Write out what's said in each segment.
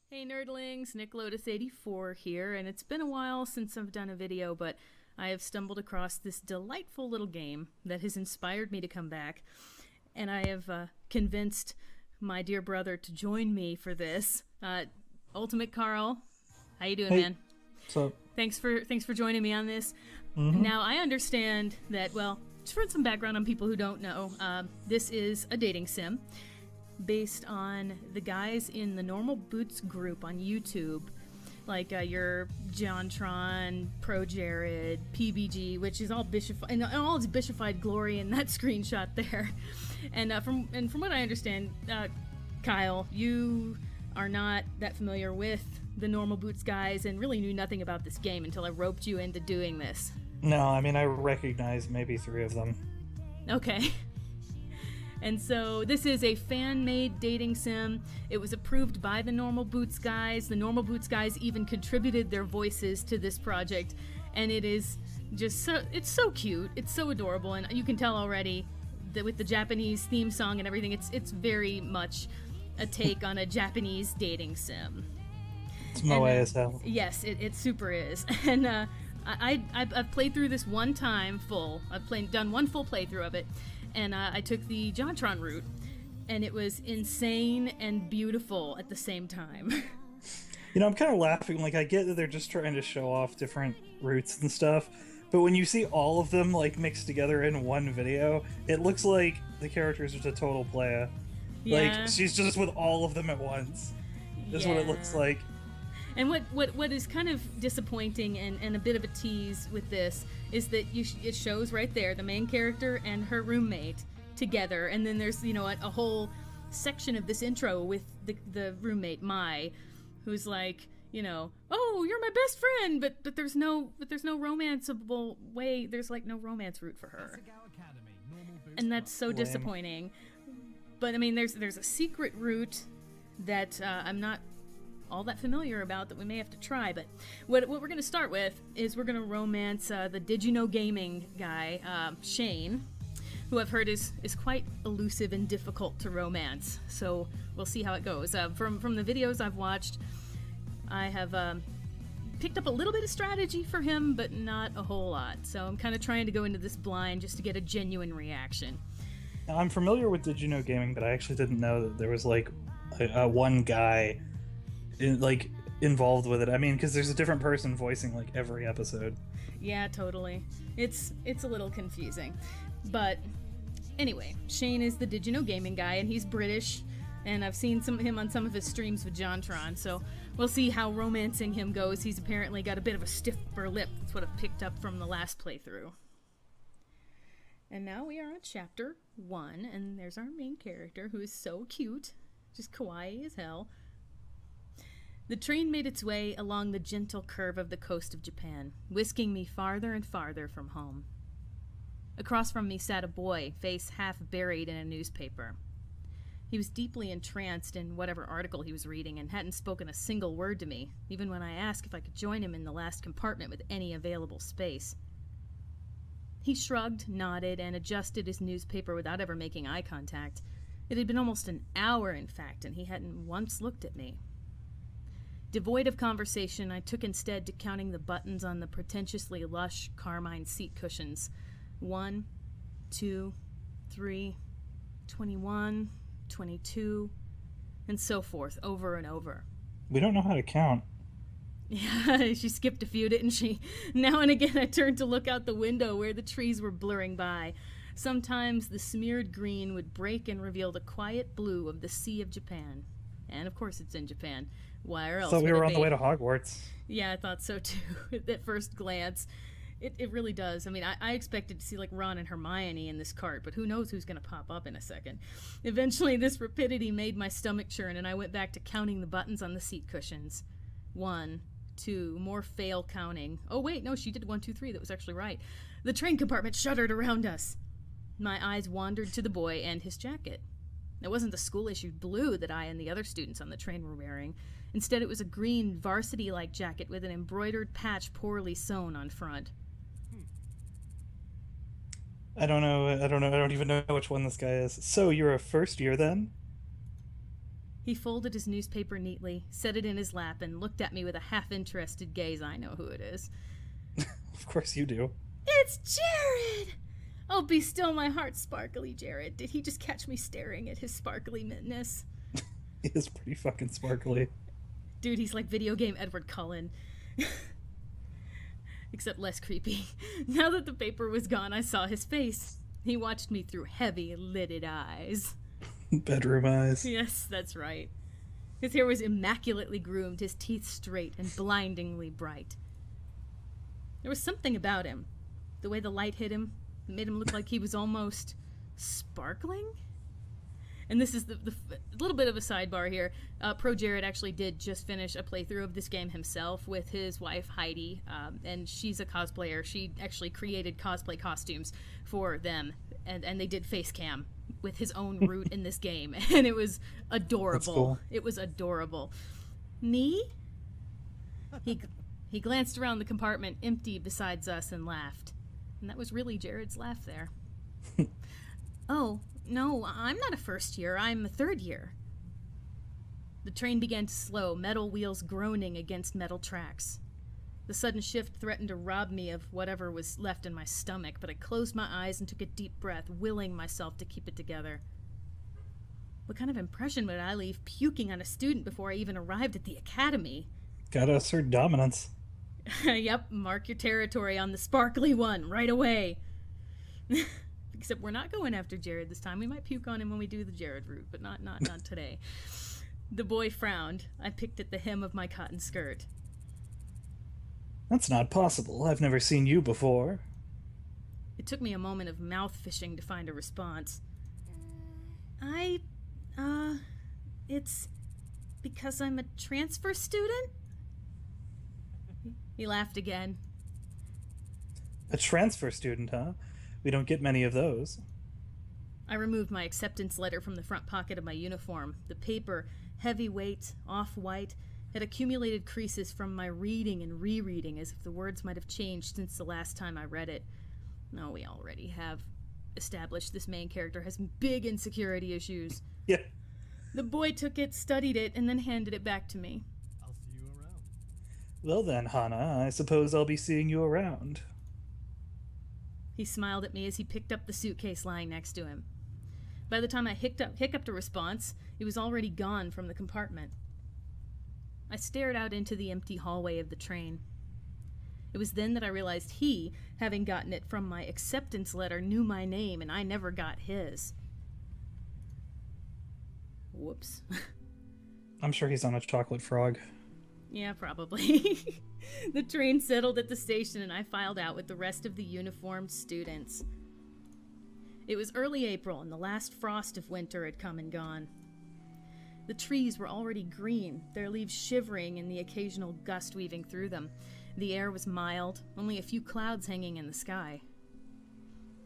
Hey nerdlings, Nick Lotus84 here, and it's been a while since I've done a video, but I have stumbled across this delightful little game that has inspired me to come back, and I have convinced my dear brother to join me for this. UltimateCarl, how you doing, Hey, man? so Thanks for joining me on this. hmm Now I understand that, well, just for some background on people who don't know, this is a dating sim based on the guys in the Normal Boots group on YouTube, like your JonTron, Pro Jared, PBG, which is all bishified and all its bishified glory in that screenshot there. And from what I understand, Kyle, you are not that familiar with the Normal Boots guys and really knew nothing about this game until I roped you into doing this. no, I mean I recognize maybe three of them. Okay. And so this is a fan-made dating sim. It was approved by the Normal Boots guys. The Normal Boots guys even contributed their voices to this project, and it is just it's so cute. It's so adorable, and you can tell already that with the Japanese theme song and everything, it's very much a take on a Japanese dating sim. It's And moe as hell. yes, it super is. And I've played through this one time full. Done one full playthrough of it, and I took the JonTron route, and it was insane and beautiful at the same time. I'm kind of laughing. Like I get that they're just trying to show off different routes and stuff, but when you see all of them like mixed together in one video, it looks like the character's just a total playa. Yeah, Like she's just with all of them at once. Is what it looks yeah. like. And what is kind of disappointing and a bit of a tease with this is that it shows right there the main character and her roommate together, and then there's a whole section of this intro with the roommate Mai, who's like, oh, you're my best friend, but there's no romanceable way. There's like no romance route for her, and that's so Lame. disappointing. But I mean, there's a secret route that I'm not all that familiar about that we may have to try. But what we're going to start with is we're going to romance the Did You Know Gaming guy, Shane, who I've heard is quite elusive and difficult to romance. So we'll see how it goes. From the videos I've watched, I have picked up a little bit of strategy for him, but not a whole lot. So I'm kind of trying to go into this blind just to get a genuine reaction. Now, I'm familiar with Did You Know Gaming, but I actually didn't know that there was like a one guy involved with it. I mean, because there's a different person voicing like every episode. Yeah, totally. It's a little confusing. But anyway, Shane is the Did You Know Gaming guy, and he's British, and I've seen him on some of his streams with JonTron, so we'll see how romancing him goes. He's apparently got a bit of a stiff upper lip. That's what I've picked up from the last playthrough. And now we are on chapter 1, and there's our main character, who is so cute, just kawaii as hell. The train made its way along the gentle curve of the coast of Japan, whisking me farther and farther from home. Across from me sat a boy, face half buried in a newspaper. He was deeply entranced in whatever article he was reading and hadn't spoken a single word to me, even when I asked if I could join him in the last compartment with any available space. He shrugged, nodded, and adjusted his newspaper without ever making eye contact. It had been almost an hour, in fact, and he hadn't once looked at me. Devoid of conversation, I took instead to counting the buttons on the pretentiously lush carmine seat cushions. 1, 2, 3, 21, 22, and so forth, over and over. We don't know how to count. Yeah, she skipped a few, didn't she? Now and again I turned to look out the window where the trees were blurring by. Sometimes the smeared green would break and reveal the quiet blue of the Sea of Japan. And of course it's in Japan. Why or else So we would were it on the be? way to Hogwarts. Yeah, I thought so too at first glance. It really does. I mean, I expected to see like Ron and Hermione in this cart, but who knows who's going to pop up in a second. Eventually, this rapidity made my stomach churn, and I went back to counting the buttons on the seat cushions. 1, 2, more fail counting. Oh wait, no, she did 1, 2, 3. That was actually right. The train compartment shuddered around us. My eyes wandered to the boy and his jacket. It wasn't the school-issued blue that I and the other students on the train were wearing. Instead, it was a green varsity-like jacket with an embroidered patch poorly sewn on front. I don't know. I don't even know which one this guy is. So you're a first year then? He folded his newspaper neatly, set it in his lap, and looked at me with a half-interested gaze. I know who it is. Of course you do. It's Jared! Oh, be still my heart sparkly, Jared. Did he just catch me staring at his sparkliness? He is pretty fucking sparkly. Dude, he's like video game Edward Cullen. Except less creepy. Now that the paper was gone, I saw his face. He watched me through heavy, lidded eyes. Bedroom eyes. Yes, that's right. His hair was immaculately groomed, his teeth straight and blindingly bright. There was something about him. The way the light hit him, it made him look like he was almost sparkling. And this is the little bit of a sidebar here. Pro Jared actually did just finish a playthrough of this game himself with his wife Heidi, and she's a cosplayer. She actually created cosplay costumes for them, and they did face cam with his own route in this game, and it was adorable. That's cool. It was adorable. Me? He glanced around the compartment empty besides us and laughed. And that was really Jared's laugh there. Oh, no, I'm not a first year. I'm a third year. The train began to slow, metal wheels groaning against metal tracks. The sudden shift threatened to rob me of whatever was left in my stomach, but I closed my eyes and took a deep breath, willing myself to keep it together. What kind of impression would I leave puking on a student before I even arrived at the academy? Gotta assert dominance. Yep, mark your territory on the sparkly one right away. Except we're not going after Jared this time. We might puke on him when we do the Jared route, but not today. The boy frowned. I picked at the hem of my cotton skirt. That's not possible. I've never seen you before. It took me a moment of mouth fishing to find a response. It's because I'm a transfer student? He laughed again. A transfer student, huh? We don't get many of those. I removed my acceptance letter from the front pocket of my uniform. The paper, heavyweight, off-white, had accumulated creases from my reading and rereading, as if the words might have changed since the last time I read it. No, we already have established this main character has big insecurity issues. Yeah. The boy took it, studied it, and then handed it back to me. I'll see you around. Well then, Hana, I suppose I'll be seeing you around. He smiled at me as he picked up the suitcase lying next to him. By the time I hiccuped a response, it was already gone from the compartment. I stared out into the empty hallway of the train. It was then that I realized he, having gotten it from my acceptance letter, knew my name, and I never got his. Whoops. I'm sure he's on a chocolate frog. Yeah, probably. The train settled at the station, and I filed out with the rest of the uniformed students. It was early April, and the last frost of winter had come and gone. The trees were already green, their leaves shivering and the occasional gust weaving through them. The air was mild, only a few clouds hanging in the sky.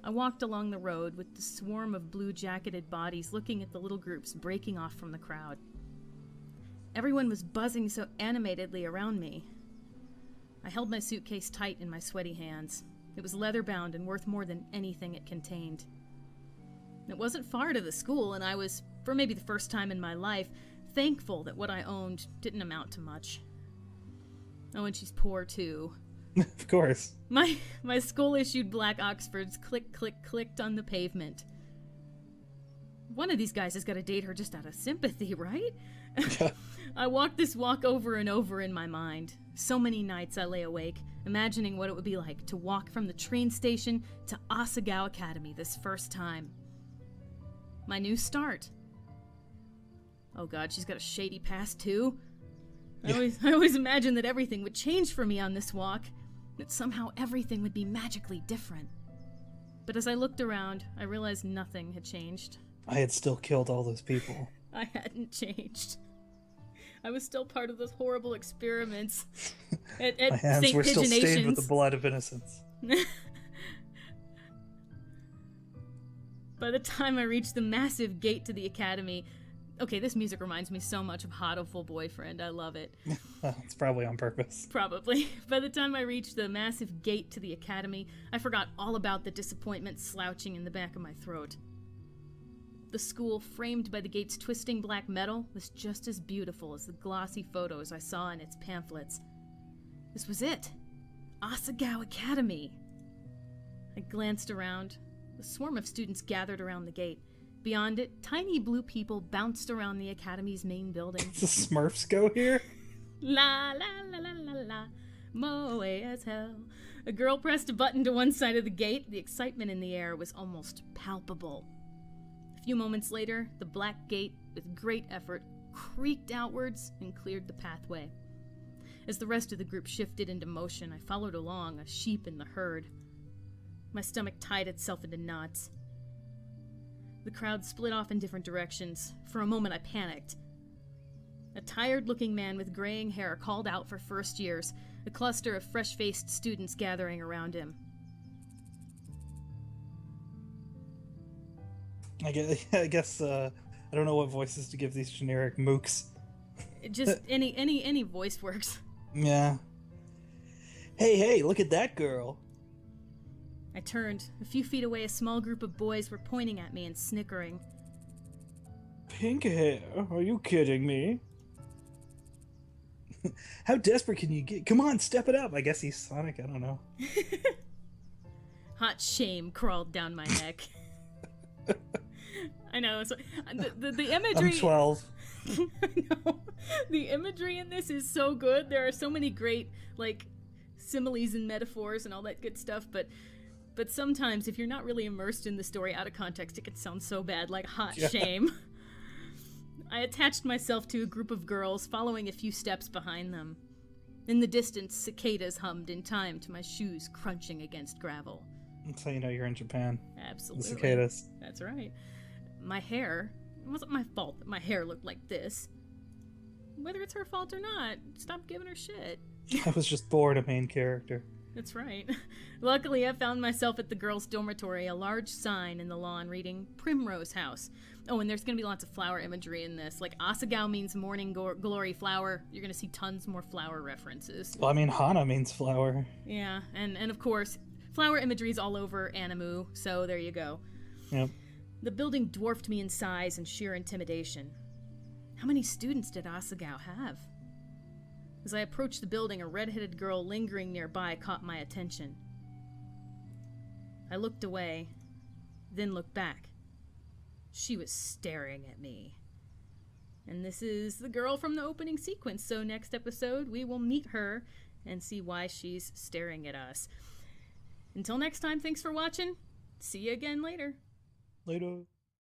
I walked along the road with the swarm of blue-jacketed bodies looking at the little groups breaking off from the crowd. Everyone was buzzing so animatedly around me. I held my suitcase tight in my sweaty hands. It was leather-bound and worth more than anything it contained. It wasn't far to the school, and I was, for maybe the first time in my life, thankful that what I owned didn't amount to much. Oh, and she's poor, too. Of course. My school-issued black Oxfords clicked on the pavement. One of these guys has got to date her just out of sympathy, right? I walked this walk over and over in my mind. So many nights I lay awake, imagining what it would be like to walk from the train station to Asagao Academy this first time. My new start. Oh god, she's got a shady past too. I always imagined that everything would change for me on this walk, that somehow everything would be magically different. But as I looked around, I realized nothing had changed. I had still killed all those people. I hadn't changed. I was still part of those horrible experiments at My hands St. were still stained with Pigeonations. the blood of innocence. By the time I reached the massive gate to the academy... Okay, this music reminds me so much of Hotful Boyfriend. I love it. It's probably on purpose. Probably. By the time I reached the massive gate to the academy, I forgot all about the disappointment slouching in the back of my throat. The school, framed by the gate's twisting black metal, was just as beautiful as the glossy photos I saw in its pamphlets. This was it. Asagao Academy. I glanced around. A swarm of students gathered around the gate. Beyond it, tiny blue people bounced around the academy's main building. The Smurfs go here? La la la la la la, moe as hell. A girl pressed a button to one side of the gate. The excitement in the air was almost palpable. A few moments later, the black gate, with great effort, creaked outwards and cleared the pathway. As the rest of the group shifted into motion, I followed along, a sheep in the herd. My stomach tied itself into knots. The crowd split off in different directions. For a moment, I panicked. A tired-looking man with graying hair called out for first years, a cluster of fresh-faced students gathering around him. I guess I don't know what voices to give these generic mooks. Just any voice works. Yeah. Hey, look at that girl. I turned. A few feet away, a small group of boys were pointing at me and snickering. Pink hair? Are you kidding me? How desperate can you get? Come on, step it up. I guess he's Sonic, I don't know. Hot shame crawled down my neck. I know. So, the imagery... I'm 12. I know. The imagery in this is so good. There are so many great, like, similes and metaphors and all that good stuff, but sometimes if you're not really immersed in the story out of context, it can sound so bad, like hot shame. I attached myself to a group of girls, following a few steps behind them. In the distance, cicadas hummed in time to my shoes crunching against gravel. That's how you know you're in Japan. Absolutely. The cicadas. That's right. My hair, it wasn't my fault that my hair looked like this. Whether it's her fault or not, stop giving her shit. I was just bored, a main character. That's right. Luckily, I found myself at the girls' dormitory, a large sign in the lawn reading Primrose House. Oh, and there's going to be lots of flower imagery in this. Like, Asagao means morning glory flower. You're going to see tons more flower references. Well, I mean, Hana means flower. Yeah, and of course, flower imagery is all over Animu, so there you go. Yep. The building dwarfed me in size and sheer intimidation. How many students did Asagao have? As I approached the building, a red-headed girl lingering nearby caught my attention. I looked away, then looked back. She was staring at me. And this is the girl from the opening sequence, so next episode we will meet her and see why she's staring at us. Until next time, thanks for watching. See you again later. Later.